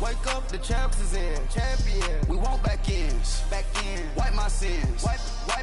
Wake up, the champs is in. Champion. We want back ends. Back in. Wipe my sins. Wipe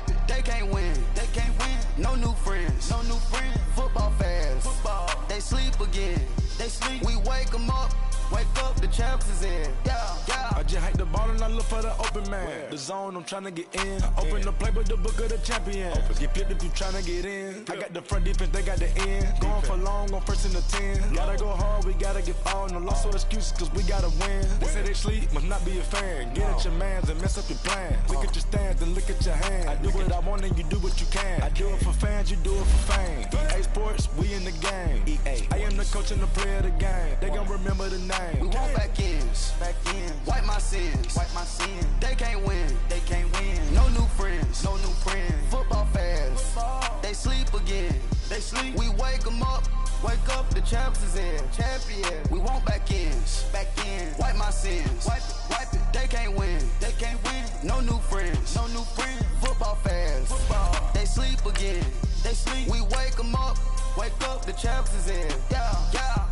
it. They can't win. They can't win. No new friends. No new friends. Football fans. Football. They sleep again. They sleep. We wake them up. Wake up, the champs is in. Yeah, yeah. I just hike the ball and I look for the open man. The zone, I'm trying to get in. Open the playbook, the book of the champion. Get flipped if you trying to get in. I got the front defense, they got the end. Going for long, on first and the 10. Gotta go hard, we gotta get all. No loss or excuses, cause we gotta win. They say they sleep, must not be a fan. Get at your mans and mess up your plans. Look at your stance and look at your hands. I do what I want and you do what you can. I do it for fans, you do it for fame. EA Sports, we in the game. EA. I am the coach and the player of the game. They gon' remember the name. We want back ends. Back ends. Wipe my sins. Wipe my sins. They can't win. They can't win. No new friends. No new friends. Football fans. Football. They sleep again. They sleep. We wake them up. Wake up, the champs is in. Champion. We want back ends. Back ends. Wipe my sins. Wipe it. They can't win. They can't win. No new friends. No new friends. Football fans. Football. They sleep again. They sleep. We wake them up. Wake up, the champs is in. Yeah, yeah.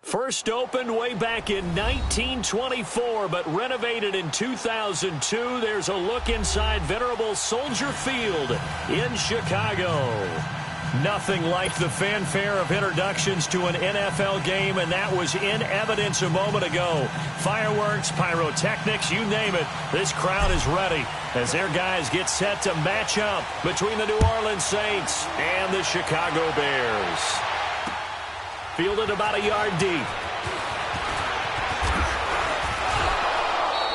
First opened way back in 1924, but renovated in 2002. There's a look inside venerable Soldier Field in Chicago. Nothing like the fanfare of introductions to an NFL game, and that was in evidence a moment ago. Fireworks, pyrotechnics, you name it. This crowd is ready as their guys get set to match up between the New Orleans Saints and the Chicago Bears. Fielded about a yard deep.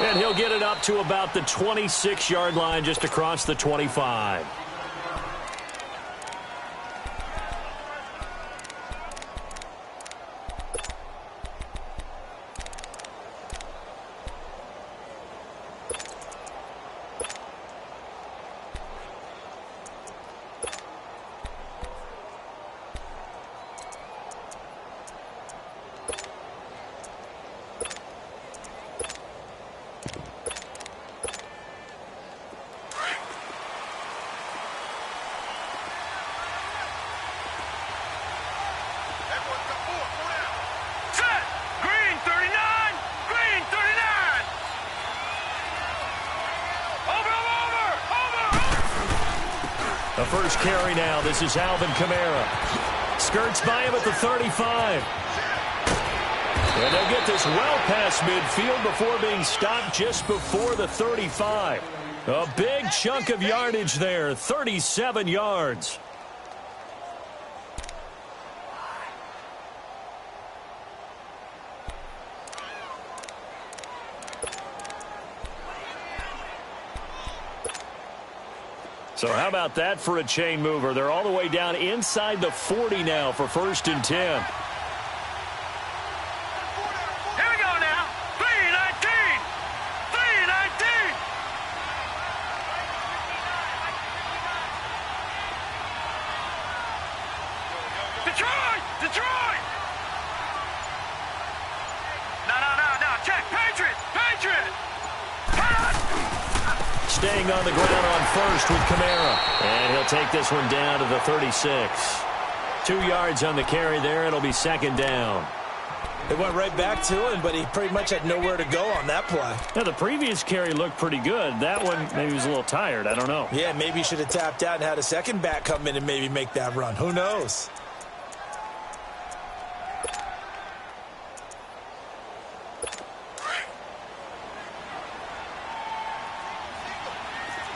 And he'll get it up to about the 26-yard line, just across the 25. The first carry now. This is Alvin Kamara. Skirts by him at the 35. And they'll get this well past midfield before being stopped just before the 35. A big chunk of yardage there, 37 yards. So how about that for a chain mover? They're all the way down inside the 40 now for 1st and 10. Here we go now. 3-19. 3-19. Detroit! Detroit! No. Check. Patriot! Patriot! Staying on the ground on first with Kamara. And he'll take this one down to the 36. 2 yards on the carry there. It'll be 2nd down. They went right back to him, but he pretty much had nowhere to go on that play. Now, the previous carry looked pretty good. That one, maybe he was a little tired. I don't know. Yeah, maybe he should have tapped out and had a second back come in and maybe make that run. Who knows?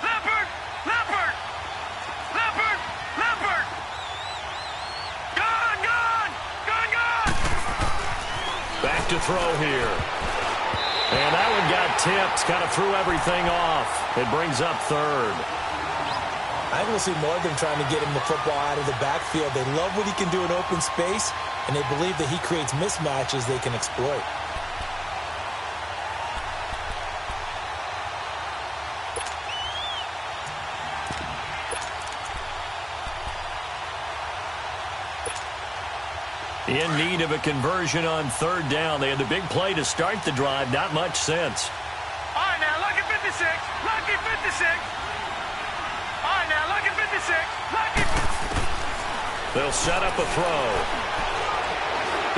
Leopard! throw here. And that one got tipped, kind of threw everything off. It brings up third. I think we'll see more of them trying to get him the football out of the backfield. They love what he can do in open space, and they believe that he creates mismatches they can exploit. In need of a conversion on third down. They had the big play to start the drive. Not much sense. All right, now, lucky 56. Lucky 56. All right, now, lucky 56. Lucky. They'll set up a throw.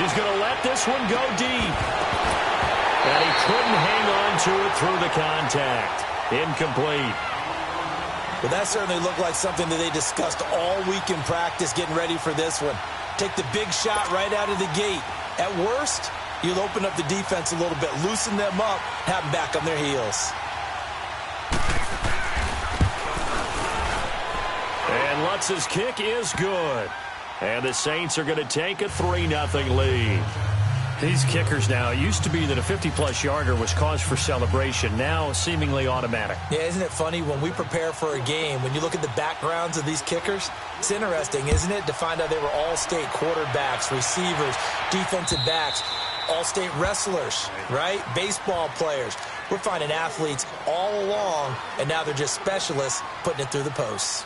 He's going to let this one go deep. And he couldn't hang on to it through the contact. Incomplete. Well, that certainly looked like something that they discussed all week in practice getting ready for this one. Take the big shot right out of the gate. At worst, you'll open up the defense a little bit, loosen them up, have them back on their heels. And Lutz's kick is good. And the Saints are going to take a 3-0 lead. These kickers now, it used to be that a 50-plus yarder was cause for celebration. Now, seemingly automatic. Yeah, isn't it funny when we prepare for a game, when you look at the backgrounds of these kickers, it's interesting, isn't it, to find out they were all-state quarterbacks, receivers, defensive backs, all-state wrestlers, right? Baseball players. We're finding athletes all along, and now they're just specialists putting it through the posts.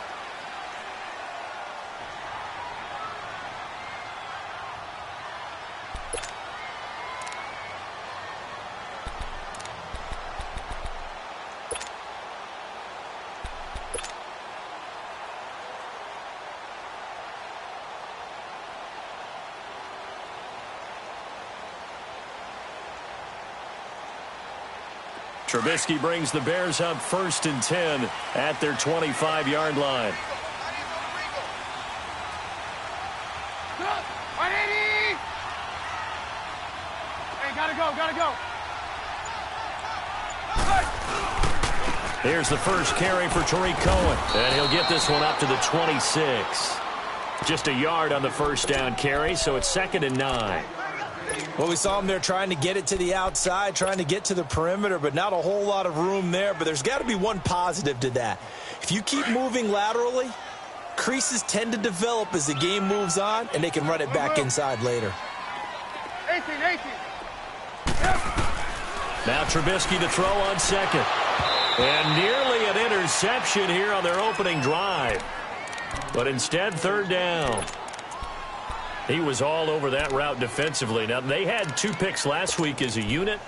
Trubisky brings the Bears up 1st and 10 at their 25-yard line. Hey, gotta go. Here's the first carry for Tariq Cohen, and he'll get this one up to the 26. Just a yard on the first down carry, so it's 2nd and 9. Well, we saw him there trying to get it to the outside, trying to get to the perimeter, but not a whole lot of room there. But there's got to be one positive to that. If you keep moving laterally, creases tend to develop as the game moves on, and they can run it back inside later. 18. Now Trubisky to throw on second. And nearly an interception here on their opening drive. But instead, 3rd down. He was all over that route defensively. Now, they had 2 picks last week as a unit.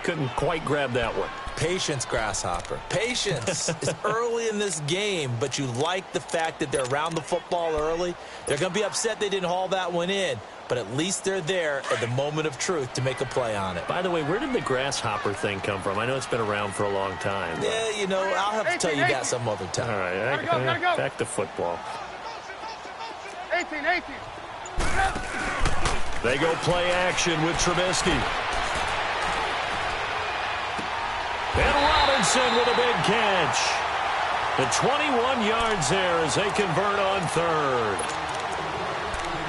Couldn't quite grab that one. Patience, Grasshopper. Patience. It's early in this game, but you like the fact that they're around the football early. They're going to be upset they didn't haul that one in, but at least they're there at the moment of truth to make a play on it. By the way, where did the Grasshopper thing come from? I know it's been around for a long time. Yeah, you know, I'll have to tell you that some other time. All right, Gotta go. Back to football. 18. They go play action with Trubisky. And Robinson with a big catch. The 21 yards there as they convert on 3rd.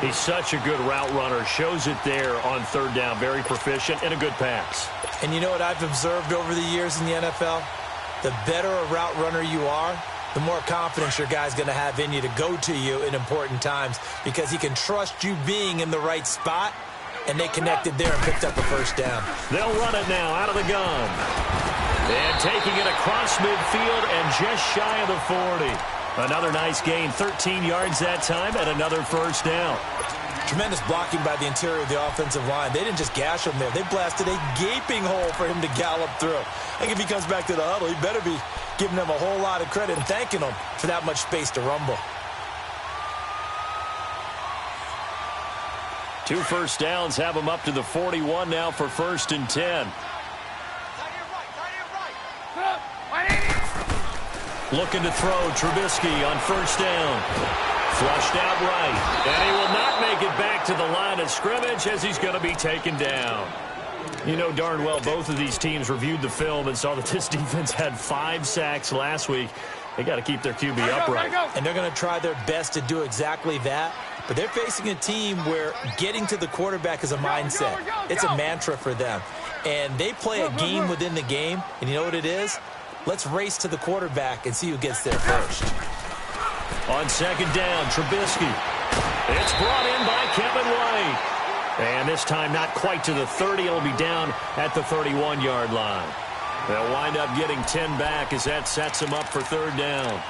He's such a good route runner. Shows it there on 3rd down. Very proficient and a good pass. And you know what I've observed over the years in the NFL? The better a route runner you are, the more confidence your guy's going to have in you to go to you in important times because he can trust you being in the right spot, and they connected there and picked up a 1st down. They'll run it now out of the gun. And taking it across midfield and just shy of the 40. Another nice gain, 13 yards that time, and another 1st down. Tremendous blocking by the interior of the offensive line. They didn't just gash him there. They blasted a gaping hole for him to gallop through. I think if he comes back to the huddle, he better be giving them a whole lot of credit and thanking them for that much space to rumble. 2 first downs have them up to the 41 now for 1st and 10. Looking to throw Trubisky on 1st down. Flushed out right. And he will not make it back to the line of scrimmage as he's going to be taken down. You know darn well both of these teams reviewed the film and saw that this defense had 5 sacks last week. They got to keep their QB upright. And they're going to try their best to do exactly that. But they're facing a team where getting to the quarterback is a mindset. It's a mantra for them. And they play a game within the game, and you know what it is? Let's race to the quarterback and see who gets there first. On second down, Trubisky. It's brought in by Kevin White. And this time not quite to the 30. It'll be down at the 31-yard line. They'll wind up getting 10 back as that sets them up for third down.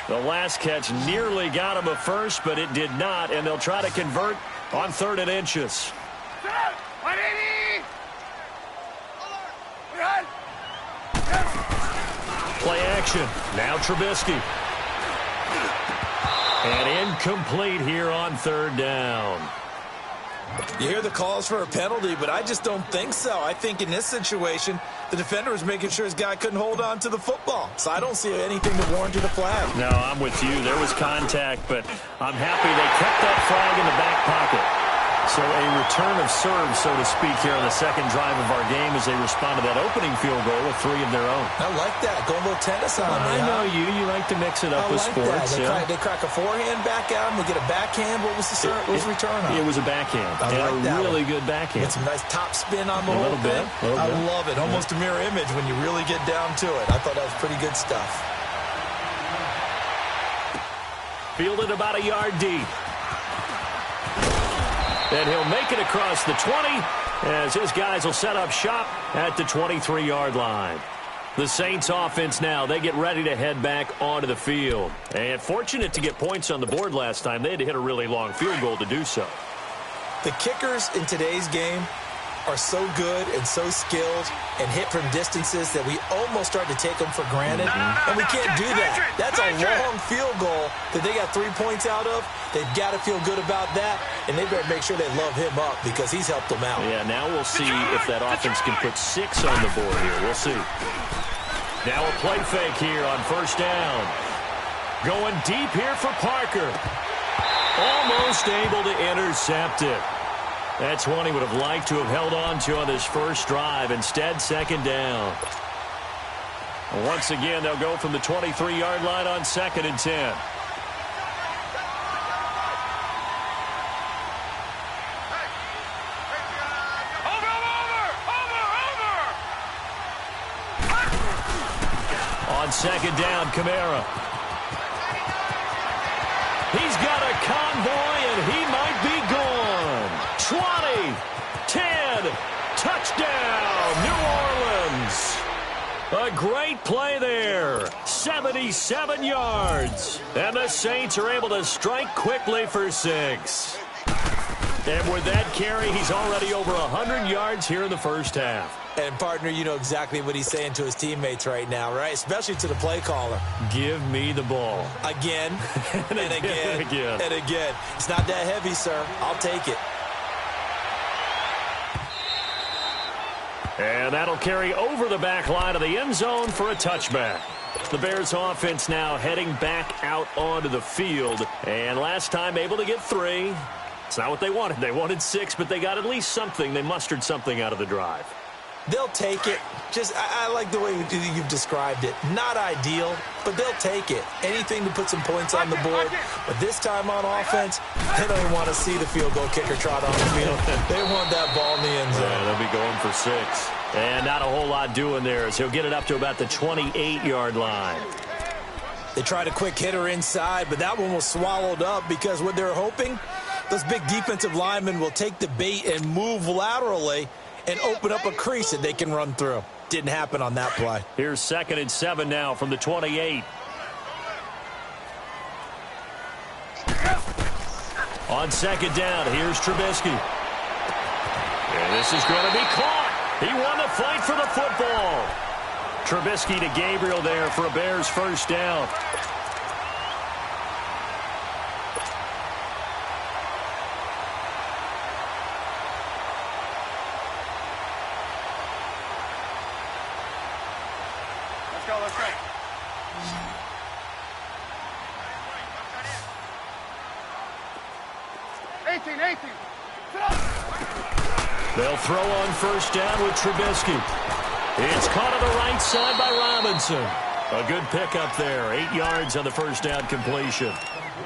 The last catch nearly got him a first, but it did not, and they'll try to convert on 3rd and inches. Play action. Now Trubisky. And incomplete here on 3rd down. You hear the calls for a penalty, but I just don't think so. I think in this situation, the defender was making sure his guy couldn't hold on to the football. So I don't see anything to warrant a flag. No, I'm with you. There was contact, but I'm happy they kept that flag in the back pocket. So a return of serve, so to speak, here on the second drive of our game as they respond to that opening field goal with 3 of their own. I like that. Go a little tennis on me. I know you. You like to mix it up with sports. They crack a forehand back at him. They get a backhand. What was the return on? It was a backhand. And a really good backhand. Get some nice top spin on the whole thing. I love it. Almost a mirror image when you really get down to it. I thought that was pretty good stuff. Fielded about a yard deep. And he'll make it across the 20 as his guys will set up shop at the 23-yard line. The Saints offense now, they get ready to head back onto the field. And fortunate to get points on the board last time. They had to hit a really long field goal to do so. The kickers in today's game are so good and so skilled and hit from distances that we almost start to take them for granted. And we can't do that. That's a long field goal that they got 3 points out of. They've got to feel good about that, and they better make sure they love him up because he's helped them out. Yeah, now we'll see if that offense can put 6 on the board here. We'll see. Now a play fake here on 1st down. Going deep here for Parker. Almost able to intercept it. That's one he would have liked to have held on to on this first drive. Instead, 2nd down. Once again, they'll go from the 23-yard line on 2nd and 10. On 2nd down, Kamara. He's got a convoy, and he might be gone. 20, 10, touchdown, New Orleans. A great play there, 77 yards. And the Saints are able to strike quickly for 6. And with that carry, he's already over 100 yards here in the first half. And, partner, you know exactly what he's saying to his teammates right now, right? Especially to the play caller. Give me the ball. Again, and again, and again. It's not that heavy, sir. I'll take it. And that'll carry over the back line of the end zone for a touchback. The Bears offense now heading back out onto the field. And last time able to get 3. It's not what they wanted. They wanted 6, but they got at least something. They mustered something out of the drive. They'll take it. I like the way you've described it. Not ideal, but they'll take it. Anything to put some points on the board. But this time on offense, they don't even want to see the field goal kicker trot on the field. They want that ball in the end zone. Yeah, they'll be going for 6. And not a whole lot doing there as he'll get it up to about the 28-yard line. They tried a quick hitter inside, but that one was swallowed up because what they're hoping, those big defensive linemen will take the bait and move laterally and open up a crease that they can run through. Didn't happen on that play. Here's 2nd and 7 now from the 28. On 2nd down, here's Trubisky. And this is going to be caught. He won the fight for the football. Trubisky to Gabriel there for a Bears first down. Let's go. 18. They'll throw on first down with Trubisky. It's caught on the right side by Robinson. A good pickup there. 8 yards on the first down completion.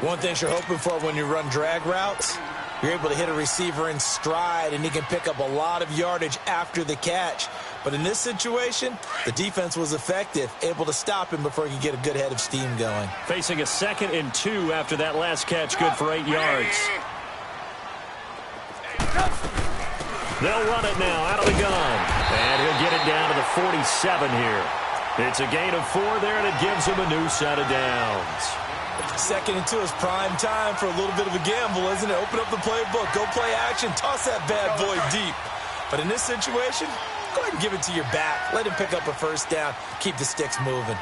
One thing you're hoping for when you run drag routes, you're able to hit a receiver in stride, and he can pick up a lot of yardage after the catch. But in this situation, the defense was effective, able to stop him before he could get a good head of steam going. Facing a 2nd and 2 after that last catch, good for 8 yards. They'll run it now out of the gun. And he'll get it down to the 47 here. It's a gain of 4 there, and it gives him a new set of downs. 2nd and 2 is prime time for a little bit of a gamble, isn't it? Open up the playbook, go play action, toss that bad boy deep. But in this situation, go ahead and give it to your back. Let him pick up a first down. Keep the sticks moving.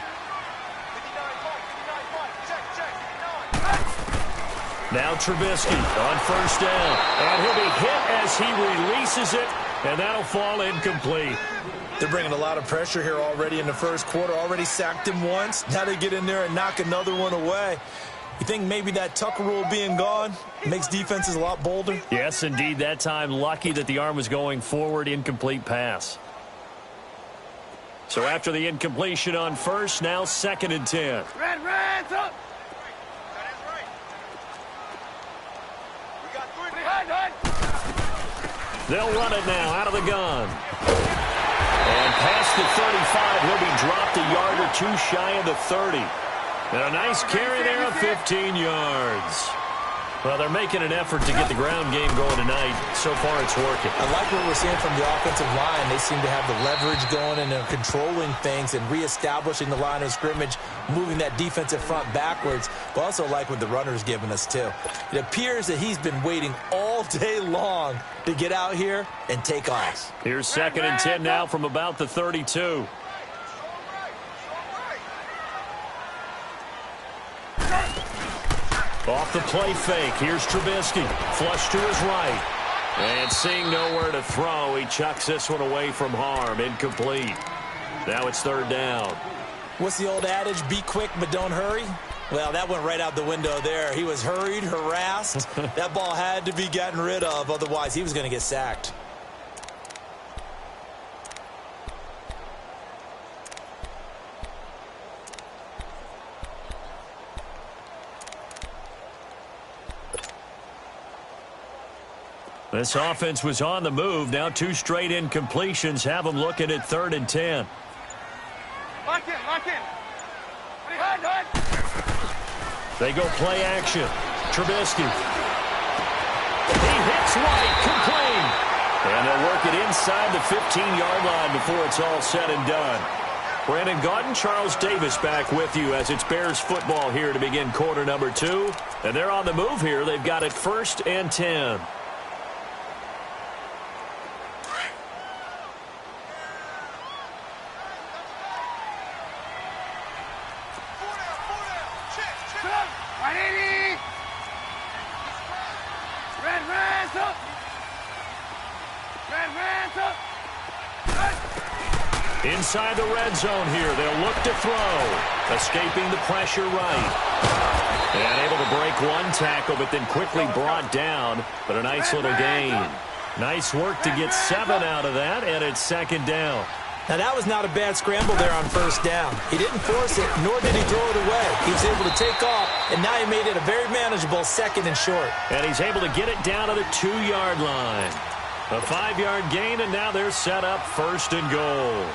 Now Trubisky on first down. And he'll be hit as he releases it, and that'll fall incomplete. They're bringing a lot of pressure here already in the first quarter. Already sacked him once. Now they get in there and knock another one away. You think maybe that Tucker rule being gone makes defenses a lot bolder? Yes, indeed. That time, lucky that the arm was going forward. Incomplete pass. So after the incompletion on first, now 2nd and 10. Red, up. They'll run it now out of the gun. And past the 35, he'll be dropped a yard or 2 shy of the 30. And a nice carry there of 15 yards. Well, they're making an effort to get the ground game going tonight. So far, it's working. I like what we're seeing from the offensive line. They seem to have the leverage going, and they're controlling things and reestablishing the line of scrimmage, moving that defensive front backwards. But also like what the runner's giving us, too. It appears that he's been waiting all day long to get out here and take off. Here's 2nd and 10 now from about the 32. Off the play fake, here's Trubisky. Flush to his right. And seeing nowhere to throw, he chucks this one away from harm. Incomplete. Now it's 3rd down. What's the old adage, be quick but don't hurry? Well, that went right out the window there. He was hurried, harassed. That ball had to be gotten rid of, otherwise he was going to get sacked. This offense was on the move. Now 2 straight incompletions have them looking at 3rd and 10. Lock in. They go play action. Trubisky. He hits right, complete. And they'll work it inside the 15-yard line before it's all said and done. Brandon Gaudin, Charles Davis back with you as it's Bears football here to begin quarter number 2. And they're on the move here. They've got it 1st and 10. Inside the red zone here, they'll look to throw. Escaping the pressure right. And able to break one tackle, but then quickly brought down. But a nice little gain. Nice work to get 7 out of that, and it's 2nd down. Now, that was not a bad scramble there on first down. He didn't force it, nor did he throw it away. He was able to take off, and now he made it a very manageable 2nd and short. And he's able to get it down to the 2-yard line. A 5-yard gain, and now they're set up 1st and goal.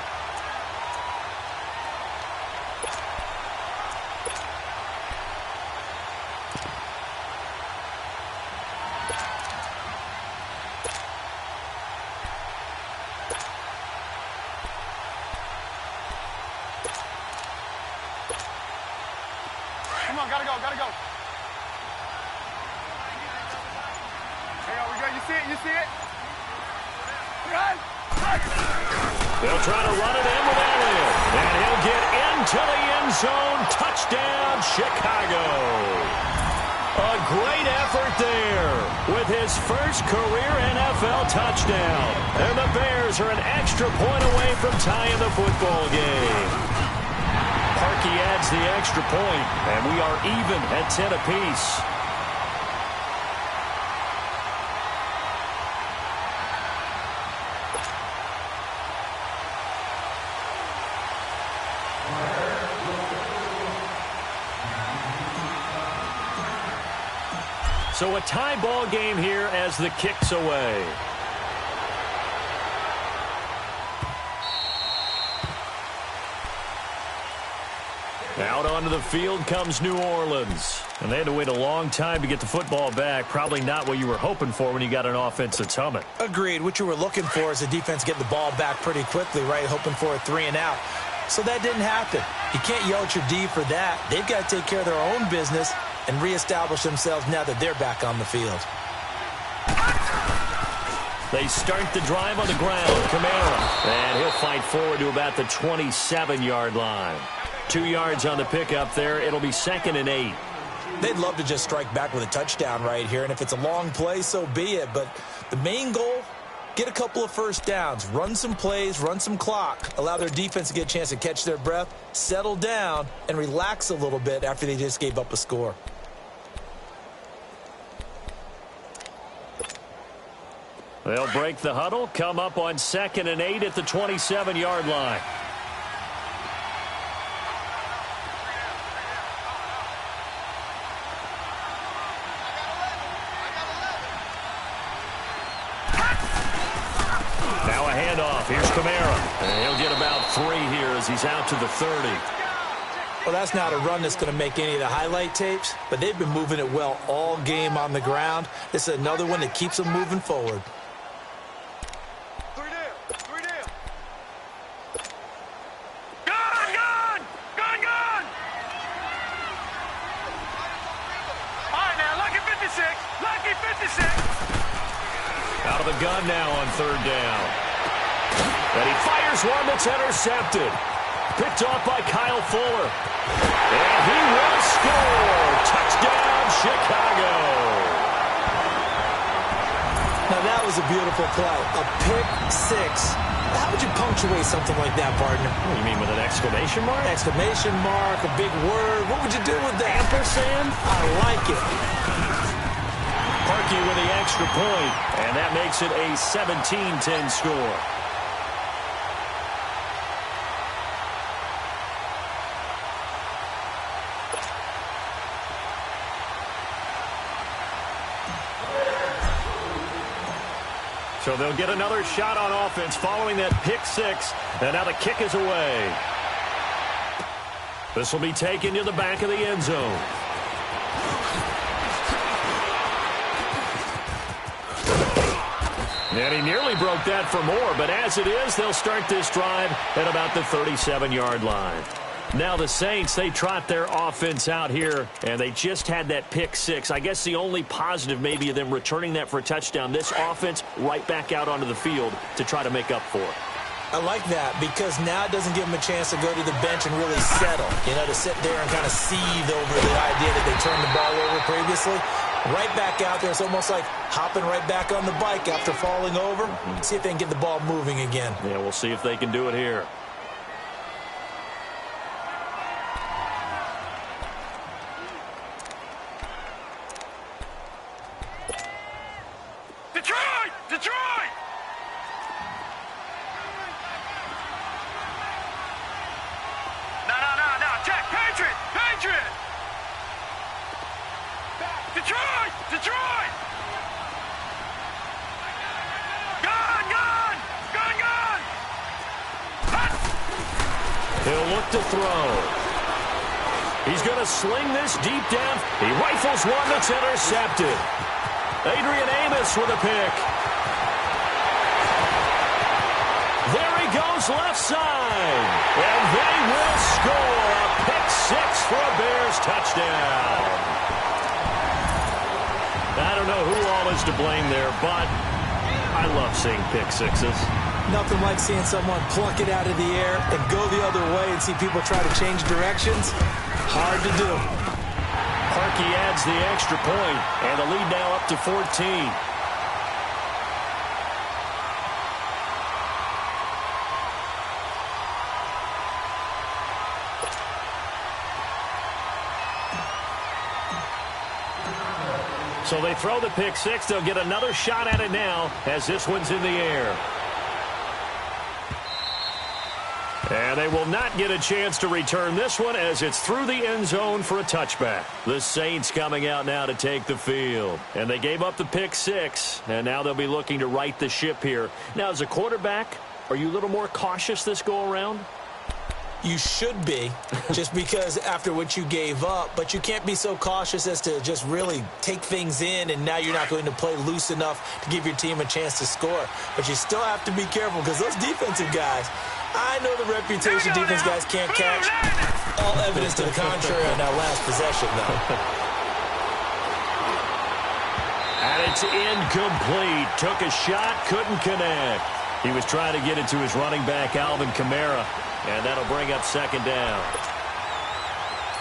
Come on, gotta go. There we go. You see it? Run! They'll try to run it in with Elliott. And he'll get into the end zone. Touchdown, Chicago. A great effort there with his first career NFL touchdown. And the Bears are an extra point away from tying the football game. Parkey adds the extra point, and we are even at 10 apiece. So a tie ball game here as the kick's away. Out onto the field comes New Orleans. And they had to wait a long time to get the football back. Probably not what you were hoping for when you got an offense that's humming. Agreed. What you were looking for is the defense getting the ball back pretty quickly, right? Hoping for a 3 and out. So that didn't happen. You can't yell at your D for that. They've got to take care of their own business and reestablish themselves now that they're back on the field. They start the drive on the ground. Kamara. And he'll fight forward to about the 27-yard line. 2 yards on the pickup there. It'll be 2nd and 8. They'd love to just strike back with a touchdown right here, and if it's a long play, so be it. But the main goal, get a couple of first downs, run some plays, run some clock, allow their defense to get a chance to catch their breath, settle down, and relax a little bit after they just gave up a score. They'll break the huddle, come up on 2nd and 8 at the 27-yard line. Here's Kamara. And he'll get about 3 here as he's out to the 30. Well, that's not a run that's going to make any of the highlight tapes, but they've been moving it well all game on the ground. This is another one that keeps them moving forward. 3 down. 3 down. Gun! All right, now, lucky 56. Lucky 56. Out of the gun now on 3rd down. And he fires one that's intercepted. Picked off by Kyle Fuller. And he will score. Touchdown, Chicago. Now, that was a beautiful play. A pick 6. How would you punctuate something like that, partner? What do you mean, with an exclamation mark? Exclamation mark, a big word. What would you do with that? Ampersand? I like it. Parkey with the extra point. And that makes it a 17-10 score. So they'll get another shot on offense following that pick 6. And now the kick is away. This will be taken to the back of the end zone. And he nearly broke that for more, but as it is, they'll start this drive at about the 37-yard line. Now the Saints, they trot their offense out here, and they just had that pick 6. I guess the only positive maybe of them returning that for a touchdown. This offense right back out onto the field to try to make up for it. I like that because now it doesn't give them a chance to go to the bench and really settle, to sit there and kind of seethe over the idea that they turned the ball over previously. Right back out there. It's almost like hopping right back on the bike after falling over. See if they can get the ball moving again. Yeah, we'll see if they can do it here. Detroit! No. Check. Patriot! Detroit! Gun! He'll look to throw. He's going to sling this deep down. He rifles one that's intercepted. Adrian Amos with a pick. There he goes left side. And they will score a pick 6 for a Bears touchdown. I don't know who all is to blame there, but I love seeing pick 6s. Nothing like seeing someone pluck it out of the air and go the other way and see people try to change directions. Hard to do. Parkey adds the extra point, and the lead now up to 14. So they throw the pick 6. They'll get another shot at it now as this one's in the air. And they will not get a chance to return this one as it's through the end zone for a touchback. The Saints coming out now to take the field. And they gave up the pick 6, and now they'll be looking to right the ship here. Now, as a quarterback, are you a little more cautious this go-around? You should be, just because after what you gave up, but you can't be so cautious as to just really take things in, and now you're not going to play loose enough to give your team a chance to score. But you still have to be careful because those defensive guys, I know the reputation defense guys can't catch. All evidence to the contrary on that last possession, though. And it's incomplete. Took a shot, couldn't connect. He was trying to get it to his running back, Alvin Kamara. And that'll bring up second down.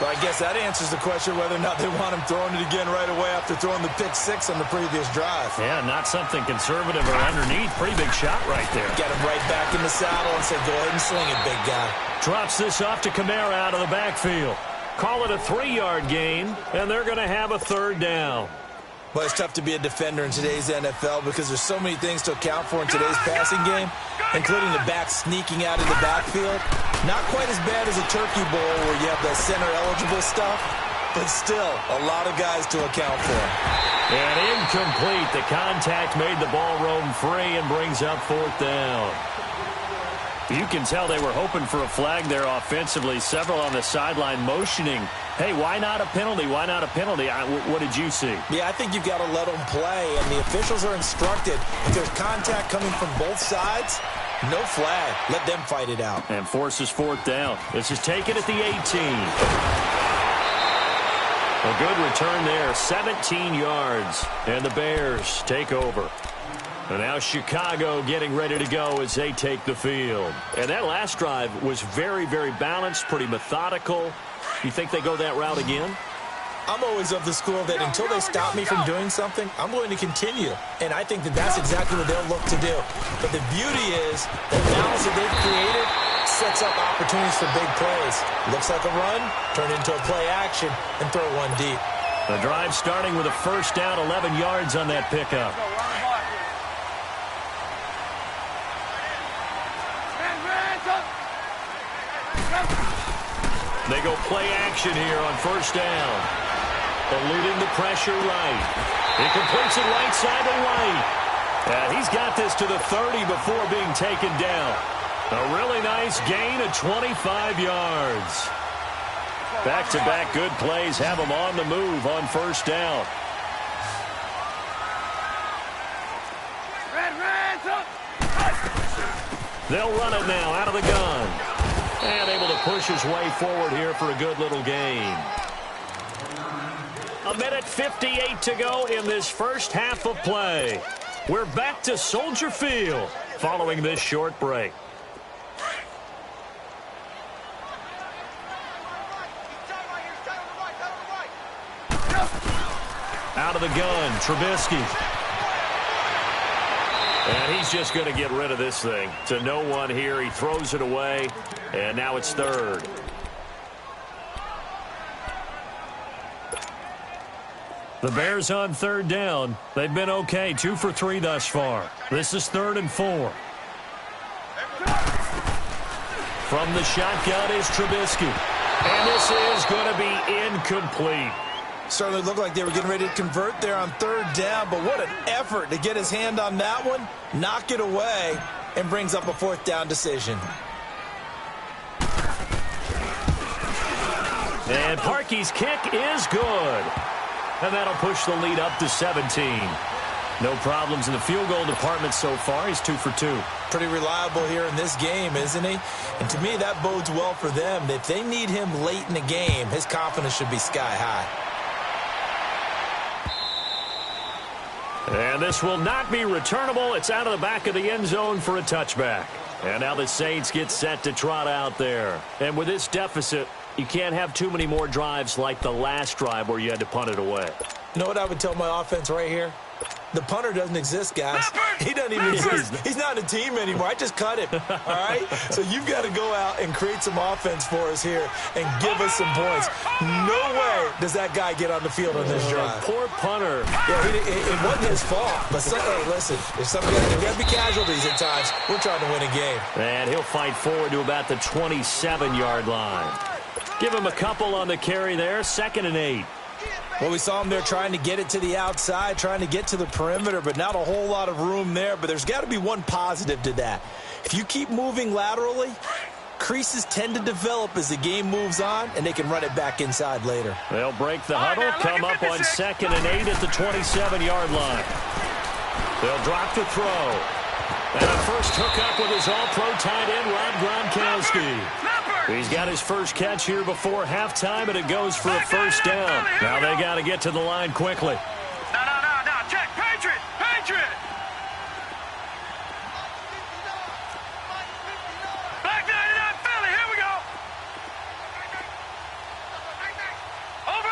Well, I guess that answers the question whether or not they want him throwing it again right away after throwing the pick 6 on the previous drive. Yeah, not something conservative or underneath. Pretty big shot right there. Got him right back in the saddle and said, go ahead and sling it, big guy. Drops this off to Kamara out of the backfield. Call it a 3-yard gain, and they're going to have a third down. Well, it's tough to be a defender in today's NFL because there's so many things to account for in today's passing game, including the back sneaking out of the backfield. Not quite as bad as a turkey bowl where you have the center-eligible stuff, but still a lot of guys to account for. And incomplete. The contact made the ball roam free and brings up fourth down. You can tell they were hoping for a flag there offensively. Several on the sideline motioning. Hey, why not a penalty? Why not a penalty? What did you see? Yeah, I think you've got to let them play, and the officials are instructed. If there's contact coming from both sides, no flag. Let them fight it out. And forces fourth down. This is taken at the 18. A good return there, 17 yards. And the Bears take over. And now Chicago getting ready to go as they take the field. And that last drive was very, very balanced, pretty methodical. You think they go that route again? I'm always of the school that until they stop me from doing something, I'm going to continue. And I think that that's exactly what they'll look to do. But the beauty is the balance that they've created sets up opportunities for big plays. Looks like a run, turn into a play action, and throw one deep. The drive starting with a first down, 11 yards on that pickup. They go play action here on first down. Eluding the pressure right. He completes it right side to right. And he's got this to the 30 before being taken down. A really nice gain of 25 yards. Back-to-back good plays have him on the move on first down. They'll run it now out of the gun. And able to push his way forward here for a good little gain. A minute 58 to go in this first half of play. We're back to Soldier Field following this short break. Out of the gun, Trubisky. And he's just going to get rid of this thing. To no one here. He throws it away. And now it's third. The Bears on third down. They've been okay. 2 for 3 thus far. This is 3rd and 4. From the shotgun is Trubisky. And this is going to be incomplete. Certainly looked like they were getting ready to convert there on third down, but what an effort to get his hand on that one, knock it away, and brings up a fourth down decision. And Parkey's kick is good. And that'll push the lead up to 17. No problems in the field goal department so far. He's 2 for 2. Pretty reliable here in this game, isn't he? And to me, that bodes well for them. If they need him late in the game, his confidence should be sky high. And this will not be returnable. It's out of the back of the end zone for a touchback. And now the Saints get set to trot out there. And with this deficit, you can't have too many more drives like the last drive where you had to punt it away. You know what I would tell my offense right here? The punter doesn't exist, guys. He doesn't even exist. He's not a team anymore. I just cut him, all right? So you've got to go out and create some offense for us here and give us some points. No way does that guy get on the field on this drive. Poor punter. Yeah, it wasn't his fault. But hey, listen, there's got to be casualties at times. We're trying to win a game. And he'll fight forward to about the 27-yard line. Give him a couple on the carry there. 2nd and 8. Well, we saw him there trying to get it to the outside, trying to get to the perimeter, but not a whole lot of room there. But there's got to be one positive to that. If you keep moving laterally, creases tend to develop as the game moves on, and they can run it back inside later. They'll break the huddle, come up on 2nd and 8 at the 27-yard line. They'll drop to throw. And a first hookup with his all-pro tight end, Rob Gronkowski. He's got his first catch here before halftime, and it goes for a first down. Now they got to get to the line quickly. No. Check. Patriot. Back 99, Philly. Here we go. Over.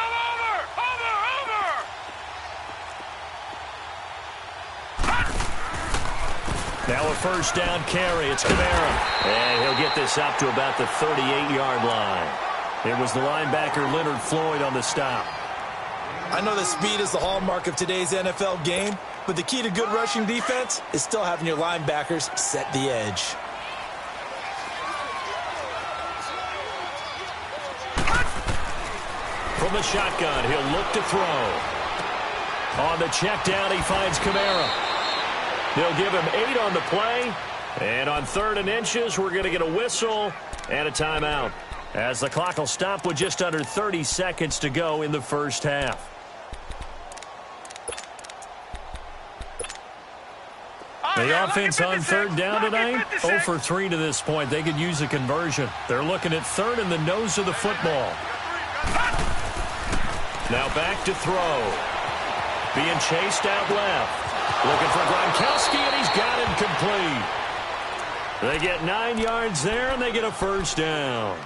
Now a first down carry. It's Kamara. And he'll get this up to about the 38-yard line. It was the linebacker Leonard Floyd on the stop. I know that speed is the hallmark of today's NFL game, but the key to good rushing defense is still having your linebackers set the edge. From the shotgun, he'll look to throw. On the check down, he finds Kamara. They'll give him 8 on the play. And on 3rd and inches, we're going to get a whistle and a timeout, as the clock will stop with just under 30 seconds to go in the first half. The offense on 3rd down tonight, 0 for 3 to this point. They could use a conversion. They're looking at 3rd and the nose of the football. Now back to throw. Being chased out left. Looking for Gronkowski, and he's got him complete. They get 9 yards there, and they get a first down.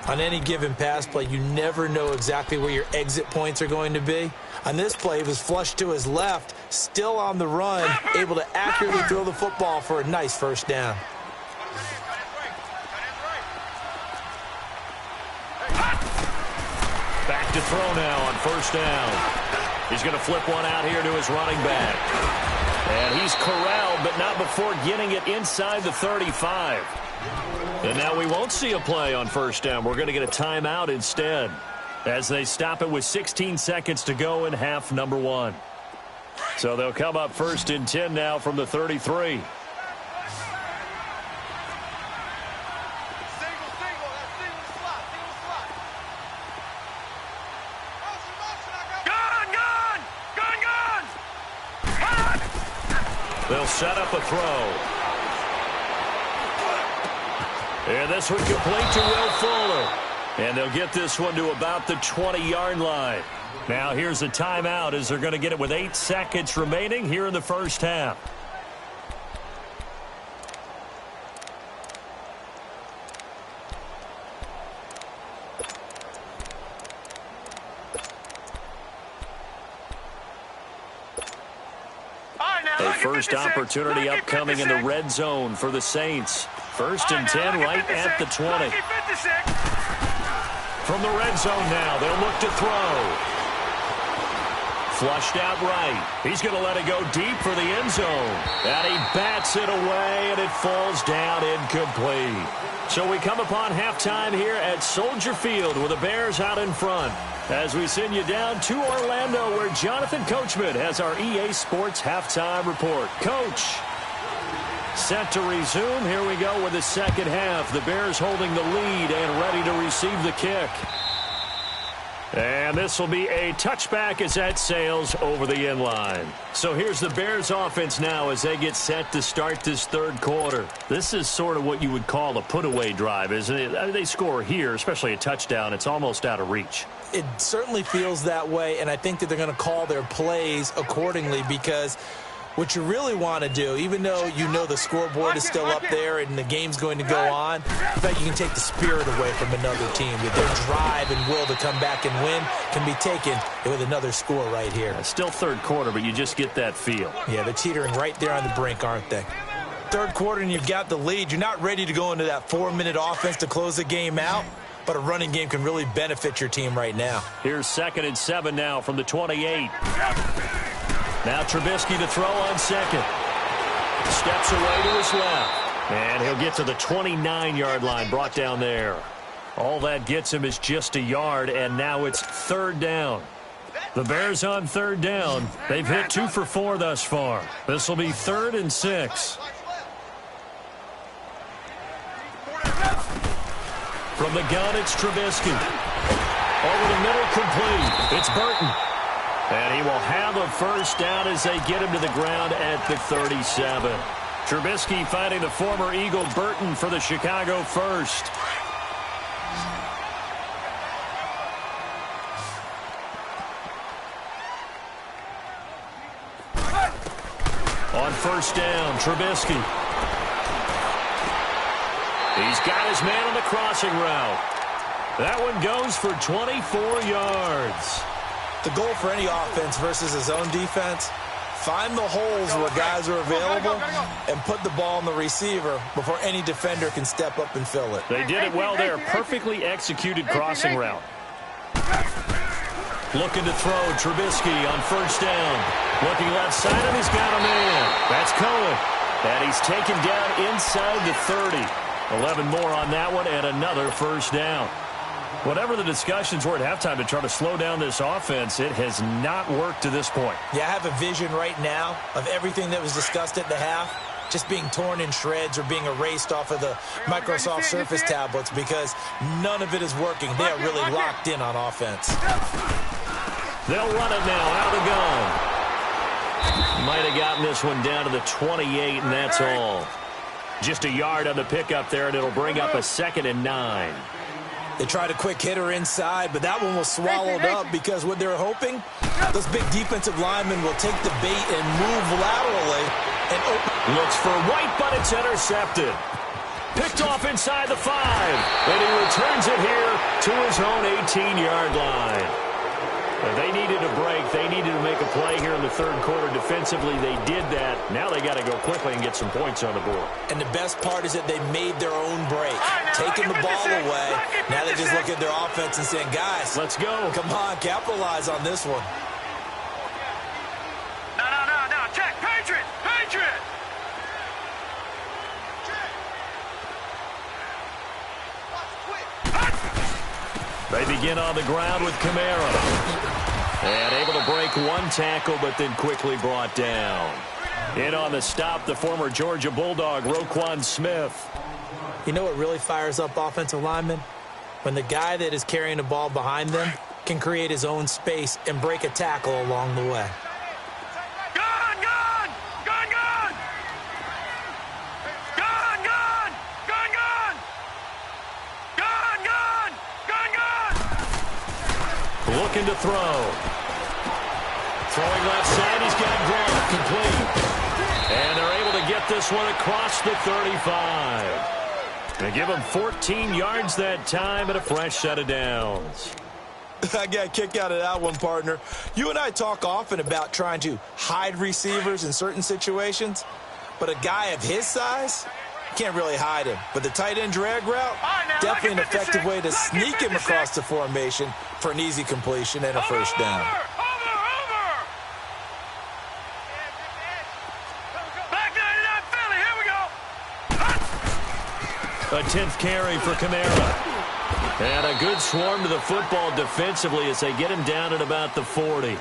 On any given pass play, you never know exactly where your exit points are going to be. On this play, he was flushed to his left, still on the run, able to accurately throw the football for a nice first down. Back to throw now on first down. He's going to flip one out here to his running back. And he's corralled, but not before getting it inside the 35. And now we won't see a play on first down. We're going to get a timeout instead, as they stop it with 16 seconds to go in half number 1. So they'll come up 1st and 10 now from the 33. They'll set up a throw. And this one complete to Will Fuller. And they'll get this one to about the 20-yard line. Now here's a timeout, as they're going to get it with 8 seconds remaining here in the first half. A first opportunity upcoming in the red zone for the Saints. 1st and 10 right at the 20. From the red zone now, they'll look to throw. Flushed out right. He's going to let it go deep for the end zone. And he bats it away, and it falls down incomplete. So we come upon halftime here at Soldier Field with the Bears out in front, as we send you down to Orlando, where Jonathan Coachman has our EA Sports halftime report. Coach, set to resume. Here we go with the second half. The Bears holding the lead and ready to receive the kick. And this will be a touchback as that sails over the end line. So here's the Bears offense now as they get set to start this third quarter. This is sort of what you would call a put-away drive, isn't it? I mean, they score here, especially a touchdown. It's almost out of reach. It certainly feels that way, and I think that they're going to call their plays accordingly, because What you really want to do, even though you know the scoreboard is still up there and the game's going to go on, in fact, you can take the spirit away from another team. With their drive and will to come back and win can be taken with another score right here. Still third quarter, but you just get that feel. Yeah, they're teetering right there on the brink, aren't they? Third quarter and you've got the lead. You're not ready to go into that 4-minute offense to close the game out, but a running game can really benefit your team right now. Here's 2nd and 7 now from the 28. Now Trubisky to throw on second. Steps away to his left. And he'll get to the 29-yard line, brought down there. All that gets him is just a yard, and now it's 3rd down. The Bears on 3rd down. They've hit 2 for 4 thus far. This will be 3rd and 6. From the gun, it's Trubisky. Over the middle, complete. It's Burton. And he will have a first down as they get him to the ground at the 37. Trubisky finding the former Eagle Burton for the Chicago first. On first down, Trubisky. He's got his man on the crossing route. That one goes for 24 yards. The goal for any offense versus his own defense, find the holes where guys are available and put the ball on the receiver before any defender can step up and fill it. They did it well there. Perfectly executed crossing route. Looking to throw, Trubisky on first down. Looking left side, and he's got a man. That's Cohen. And he's taken down inside the 30. 11 more on that one, and another first down. Whatever the discussions were at halftime to try to slow down this offense, it has not worked to this point. Yeah, I have a vision right now of everything that was discussed at the half just being torn in shreds or being erased off of the Microsoft Surface tablets because none of it is working. They are really locked in on offense. They'll run it now out of the gun. Might have gotten this one down to the 28, and that's all. Just a yard on the pickup there, and it'll bring up a 2nd and 9. They tried a quick hitter inside, but that one was swallowed up because what they're hoping, those big defensive linemen will take the bait and move laterally and open. Looks for White, but it's intercepted. Picked off inside the 5, and he returns it here to his own 18-yard line. They needed a break. They needed to make a play here in the third quarter defensively. They did that. Now they got to go quickly and get some points on the board. And the best part is that they made their own break, taking the ball away. Now they just look at their offense and saying, guys, let's go. Come on, capitalize on this one. No. Check. Patriot. They begin on the ground with Kamara. And able to break one tackle, but then quickly brought down. In on the stop, the former Georgia Bulldog, Roquan Smith. You know what really fires up offensive linemen? When the guy that is carrying the ball behind them can create his own space and break a tackle along the way. Looking to throw. Throwing left side, he's got Gronk complete. And they're able to get this one across the 35. They give him 14 yards that time and a fresh set of downs. I got a kick out of that one, partner. You and I talk often about trying to hide receivers in certain situations, but a guy of his size, can't really hide him. But the tight end drag route, definitely an effective way to sneak him across the formation for an easy completion and a first down. A 10th carry for Kamara. And a good swarm to the football defensively as they get him down at about the 40.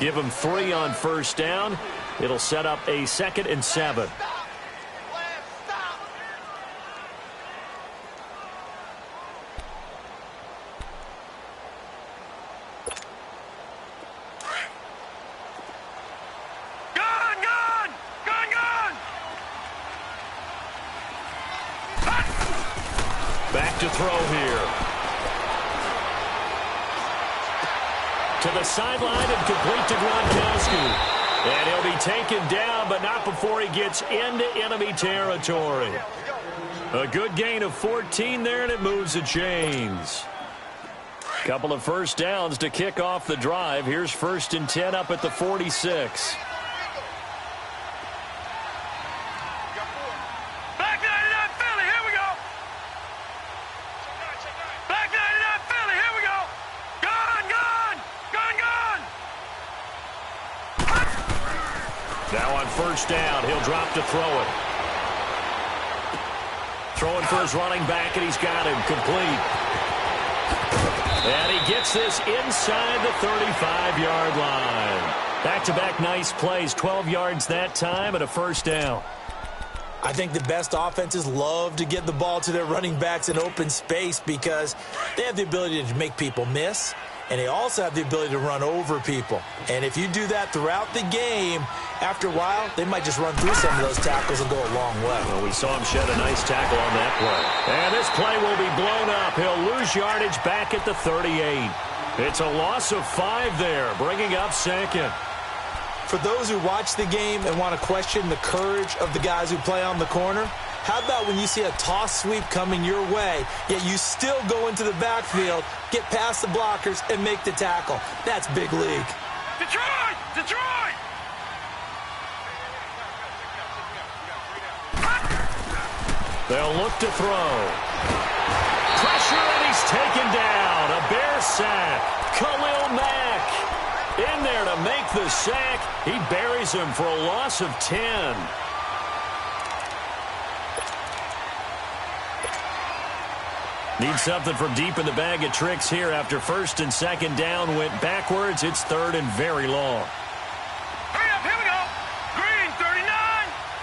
Give him 3 on first down. It'll set up a 2nd and 7. Back to throw here. To the sideline and complete to Gronkowski. And he'll be taken down, but not before he gets into enemy territory. A good gain of 14 there, and it moves the chains. Couple of first downs to kick off the drive. Here's 1st and 10 up at the 46. Back 99 Philly, here we go. Back 99 Philly, here we go. Gone, gone, gone, gone. Now on 1st down, he'll drop to throw it. Throwing for his running back, and he's got him complete. And he gets this inside the 35-yard line. Back-to-back nice plays, 12 yards that time, and a 1st down. I think the best offenses love to get the ball to their running backs in open space because they have the ability to make people miss, and they also have the ability to run over people. And if you do that throughout the game, after a while, they might just run through some of those tackles and go a long way. Well, we saw him shed a nice tackle on that play. And this play will be blown up. He'll lose yardage back at the 38. It's a loss of 5 there, bringing up 2nd. For those who watch the game and want to question the courage of the guys who play on the corner, how about when you see a toss sweep coming your way, yet you still go into the backfield, get past the blockers, and make the tackle? That's big league. Detroit! Detroit! They'll look to throw. Pressure, and he's taken down. A Bear sack. Khalil Mack in there to make the sack. He buries him for a loss of 10. Needs something from deep in the bag of tricks here after 1st and 2nd down went backwards. It's 3rd and very long. Hurry up, here we go. Green 39,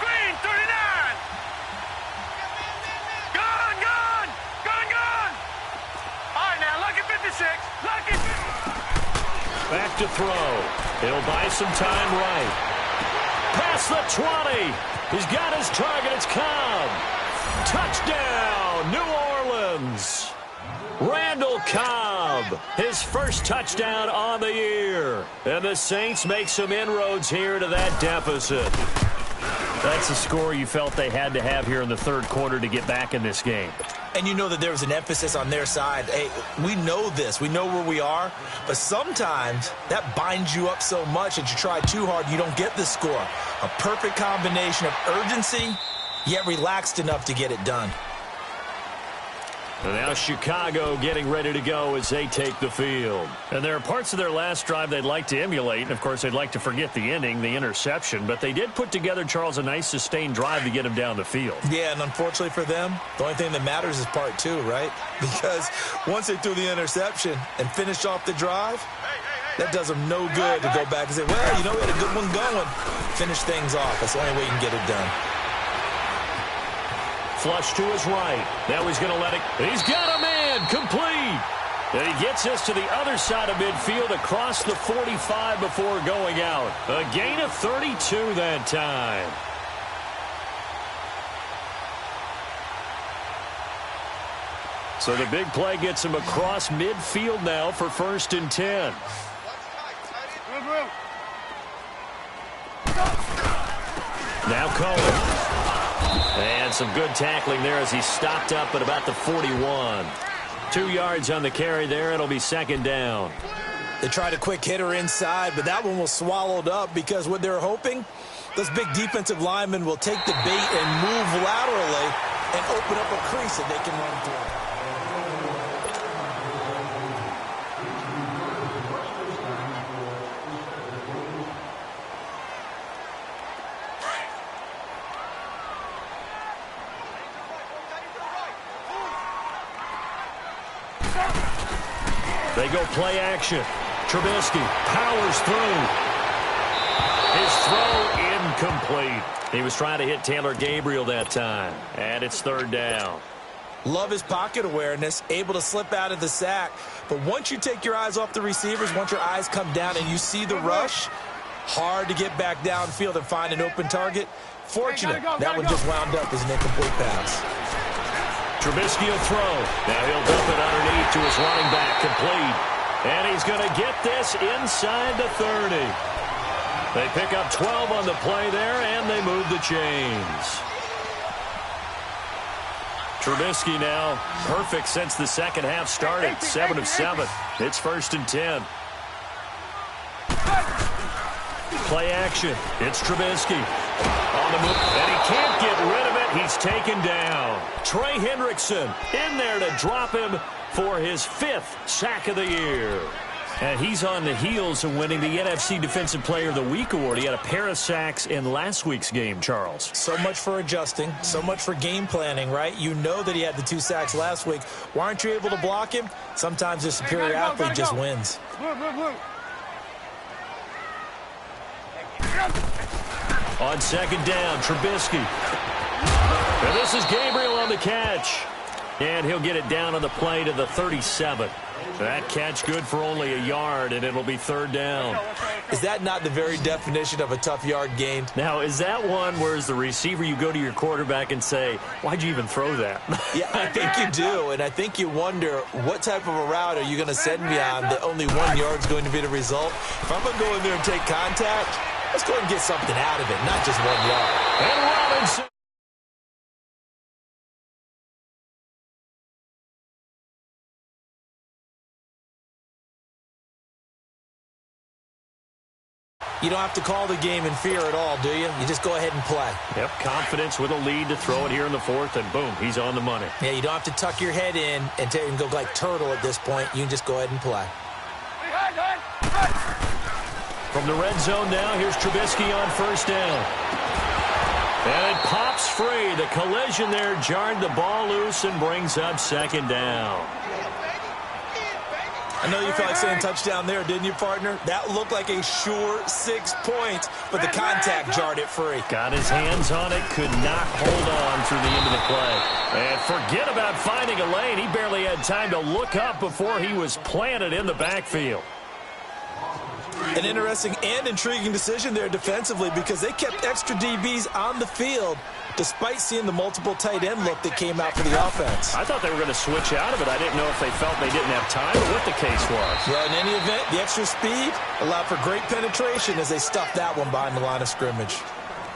green 39. Gone, gone, gone, gone. All right, now, lucky 56, lucky 50. Back to throw. He'll buy some time right. Past the 20. He's got his target. It's Cobb. Touchdown, New Orleans. Randall Cobb, his first touchdown on the year. And the Saints make some inroads here to that deficit. That's a score you felt they had to have here in the 3rd quarter to get back in this game. And you know that there was an emphasis on their side. Hey, we know this. We know where we are. But sometimes that binds you up so much that you try too hard, you don't get the score. A perfect combination of urgency, yet relaxed enough to get it done. And now Chicago getting ready to go as they take the field. And there are parts of their last drive they'd like to emulate. And, of course, they'd like to forget the ending, the interception. But they did put together, Charles, a nice sustained drive to get them down the field. Yeah, and unfortunately for them, the only thing that matters is part 2, right? Because once they threw the interception and finished off the drive, that does them no good to go back and say, well, you know, we had a good one going. Finish things off. That's the only way you can get it done. Flush to his right. Now he's going to let it. He's got a man complete. And he gets us to the other side of midfield across the 45 before going out. A gain of 32 that time. So the big play gets him across midfield now for 1st and 10. Now Cohen. And some good tackling there as he stopped up at about the 41. 2 yards on the carry there. It'll be 2nd down. They tried a quick hitter inside, but that one was swallowed up because what they're hoping, those big defensive linemen will take the bait and move laterally and open up a crease that they can run through. They go play action. Trubisky powers through. His throw incomplete. He was trying to hit Taylor Gabriel that time. And it's 3rd down. Love his pocket awareness, able to slip out of the sack. But once you take your eyes off the receivers, once your eyes come down and you see the rush, hard to get back downfield and find an open target. Fortunate, that one just wound up as an incomplete pass. Trubisky will throw. Now he'll dump it underneath to his running back, complete. And he's going to get this inside the 30. They pick up 12 on the play there, and they move the chains. Trubisky now perfect since the second half started. 7 of 7. It's 1st and 10. Play action. It's Trubisky. On the move, and he can't get rid of it. He's taken down. Trey Hendrickson in there to drop him for his 5th sack of the year. And he's on the heels of winning the NFC Defensive Player of the Week award. He had a pair of sacks in last week's game, Charles. So much for adjusting, so much for game planning, right? You know that he had the 2 sacks last week. Why aren't you able to block him? Sometimes the superior athlete just wins. On 2nd down, Trubisky. And this is Gabriel on the catch. And he'll get it down on the play to the 37. That catch good for only a yard, and it'll be 3rd down. Is that not the very definition of a tough yard gained? Now, is that one where as the receiver you go to your quarterback and say, why'd you even throw that? Yeah, I think you do, and I think you wonder what type of a route are you going to send me on that only 1 yard's going to be the result? If I'm going to go in there and take contact, let's go ahead and get something out of it, not just 1 yard. And Robinson. You don't have to call the game in fear at all, do you? You just go ahead and play. Yep, confidence with a lead to throw it here in the 4th, and boom, he's on the money. Yeah, you don't have to tuck your head in and go like turtle at this point. You can just go ahead and play. From the red zone now, here's Trubisky on 1st down. And it pops free. The collision there jarred the ball loose and brings up 2nd down. I know you felt like saying touchdown there, didn't you, partner? That looked like a sure 6 points, but the contact jarred it free. Got his hands on it, could not hold on through the end of the play. And forget about finding a lane. He barely had time to look up before he was planted in the backfield. An interesting and intriguing decision there defensively because they kept extra DBs on the field despite seeing the multiple tight end look that came out for the offense. I thought they were going to switch out of it. I didn't know if they felt they didn't have time or what the case was. Well, in any event, the extra speed allowed for great penetration as they stuffed that one behind the line of scrimmage.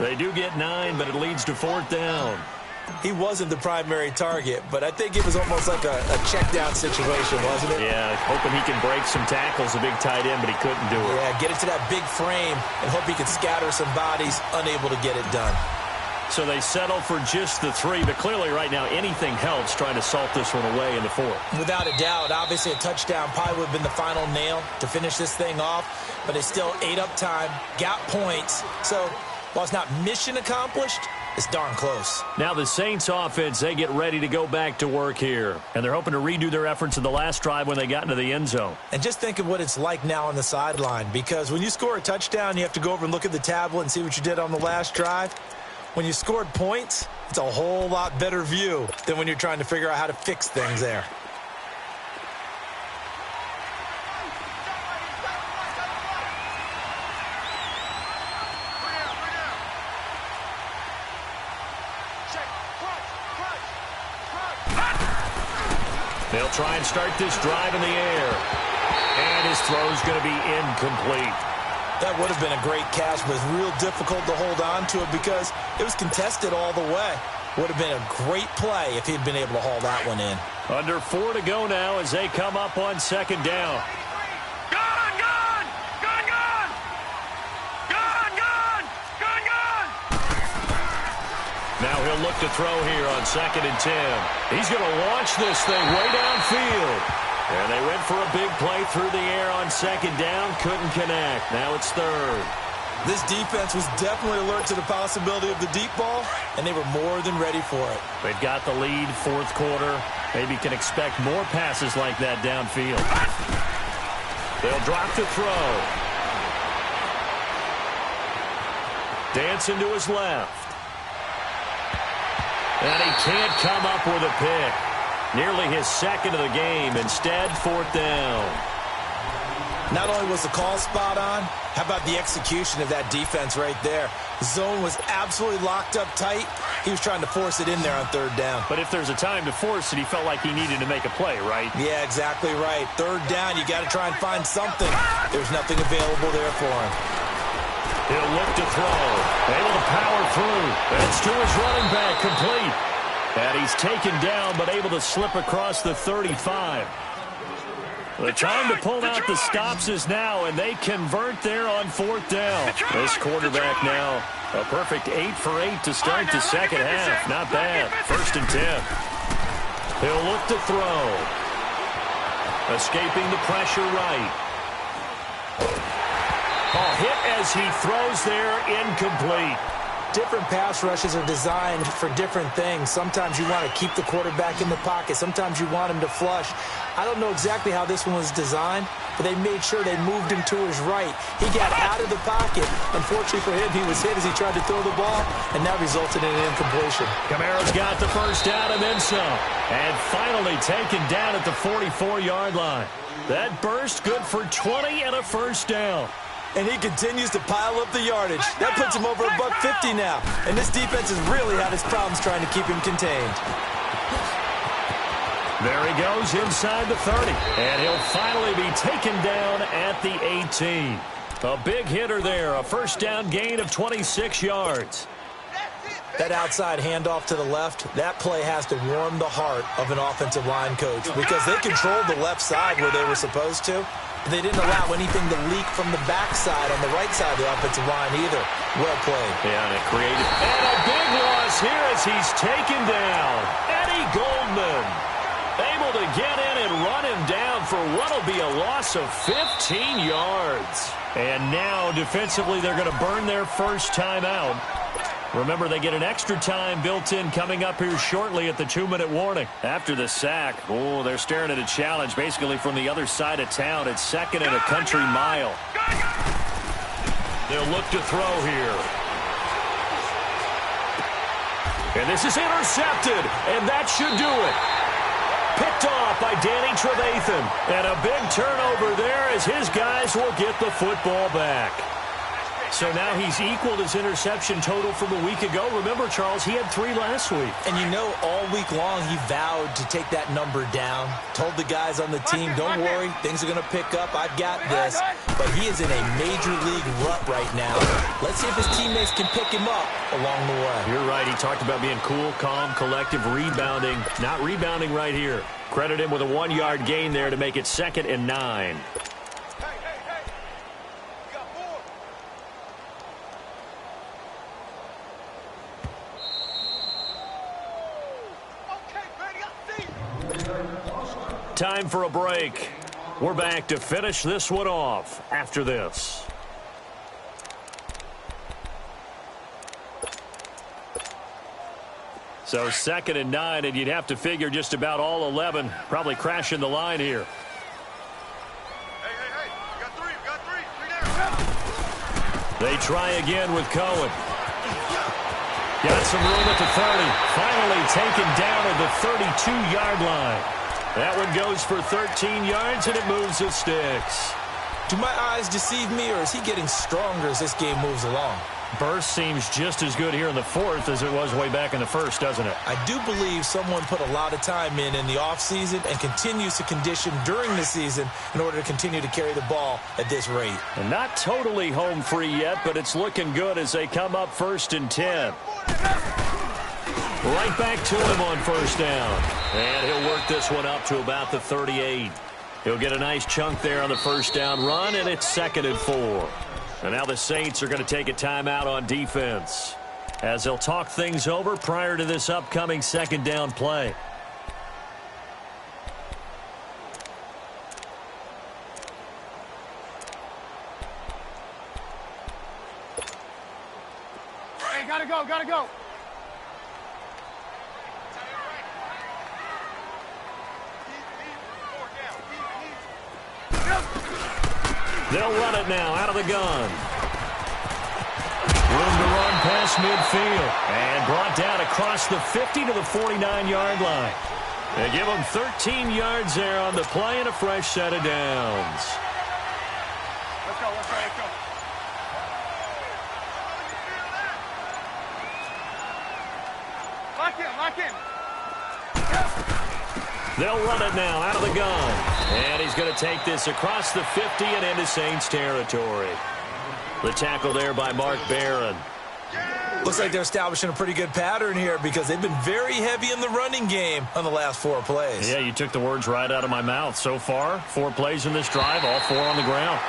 They do get 9, but it leads to 4th down. He wasn't the primary target, but I think it was almost like a check down situation, wasn't it? Yeah, hoping he can break some tackles, a big tight end, but he couldn't do it. Yeah, get it to that big frame and hope he could scatter some bodies, unable to get it done. So they settle for just the 3, but clearly right now anything helps trying to salt this one away in the 4th. Without a doubt, obviously a touchdown probably would have been the final nail to finish this thing off, but they still ate up time, got points. So while it's not mission accomplished, it's darn close. Now the Saints offense, they get ready to go back to work here. And they're hoping to redo their efforts in the last drive when they got into the end zone. And just think of what it's like now on the sideline, because when you score a touchdown, you have to go over and look at the tablet and see what you did on the last drive. When you scored points, it's a whole lot better view than when you're trying to figure out how to fix things there. They'll try and start this drive in the air. And his throw's going to be incomplete. That would have been a great catch, but it's real difficult to hold on to it because it was contested all the way. Would have been a great play if he'd been able to haul that one in. Under 4 to go now as they come up on 2nd down. Gone, gone! Gone, gone! Gone, gone! Gone, gone! Now he'll look to throw here on 2nd and 10. He's going to launch this thing way downfield. And they went for a big play through the air on 2nd down. Couldn't connect. Now it's 3rd. This defense was definitely alert to the possibility of the deep ball, and they were more than ready for it. They've got the lead, 4th quarter. Maybe can expect more passes like that downfield. They'll drop to throw. Dancing to his left. And he can't come up with a pick. Nearly his 2nd of the game. Instead, 4th down. Not only was the call spot on, how about the execution of that defense right there? The zone was absolutely locked up tight. He was trying to force it in there on 3rd down. But if there's a time to force it, he felt like he needed to make a play, right? Yeah, exactly right. 3rd down, you got to try and find something. There's nothing available there for him. He'll look to throw. Able to power through. It's to his running back, complete. And he's taken down, but able to slip across the 35. The time to pull out the stops is now, and they convert there on 4th down. This quarterback now, a perfect 8 for 8 to start the second half. Not bad. 1st and 10. He'll look to throw. Escaping the pressure right. Hit as he throws there, incomplete. Different pass rushes are designed for different things. Sometimes you want to keep the quarterback in the pocket. Sometimes you want him to flush. I don't know exactly how this one was designed, but they made sure they moved him to his right. He got out of the pocket. Unfortunately for him, he was hit as he tried to throw the ball, and that resulted in an incompletion. Camaro's got the first down and then some. And finally taken down at the 44-yard line. That burst good for 20 and a first down. And he continues to pile up the yardage. That puts him over $150 now. And this defense has really had its problems trying to keep him contained. There he goes inside the 30. And he'll finally be taken down at the 18. A big hitter there. A first down gain of 26 yards. That outside handoff to the left, that play has to warm the heart of an offensive line coach because they controlled the left side where they were supposed to. They didn't allow anything to leak from the backside on the right side of the offensive line either. Well played. Yeah, and it created. And a big loss here as he's taken down. Eddie Goldman able to get in and run him down for what will be a loss of 15 yards. And now defensively they're going to burn their first time out. Remember, they get an extra time built in coming up here shortly at the 2-minute warning. After the sack, they're staring at a challenge basically from the other side of town. It's 2nd and a country mile. They'll look to throw here. And this is intercepted, and that should do it. Picked off by Danny Trevathan. And a big turnover there as his guys will get the football back. So now he's equaled his interception total from a week ago. Remember, Charles, he had 3 last week. And you know, all week long he vowed to take that number down. Told the guys on the team, don't worry, things are going to pick up. I've got this. But he is in a major league rut right now. Let's see if his teammates can pick him up along the way. You're right. He talked about being cool, calm, collective, rebounding. Not rebounding right here. Credit him with a 1-yard gain there to make it 2nd and 9. Time for a break. We're back to finish this one off after this. So 2nd and 9, and you'd have to figure just about all 11 probably crashing the line here. Hey, you got three. Three there. They try again with Cohen. Got some room at the 30. Finally taken down at the 32-yard line. That one goes for 13 yards, and it moves the sticks. Do my eyes deceive me, or is he getting stronger as this game moves along? Burst seems just as good here in the 4th as it was way back in the 1st, doesn't it? I do believe someone put a lot of time in the offseason and continues to condition during the season in order to continue to carry the ball at this rate. And not totally home free yet, but it's looking good as they come up 1st and 10. Right back to him on 1st down. And he'll work this one up to about the 38. He'll get a nice chunk there on the 1st down run, and it's 2nd and 4. And now the Saints are going to take a timeout on defense as they'll talk things over prior to this upcoming 2nd down play. Hey, gotta go. They'll run it now out of the gun. Room to run past midfield. And brought down across the 50 to the 49-yard line. They give them 13 yards there on the play and a fresh set of downs. Let's go. Lock in. They'll run it now out of the gun. And he's going to take this across the 50 and into Saints territory. The tackle there by Mark Barron. Looks like they're establishing a pretty good pattern here because they've been very heavy in the running game on the last 4 plays. Yeah, you took the words right out of my mouth. So far, 4 plays in this drive, all 4 on the ground.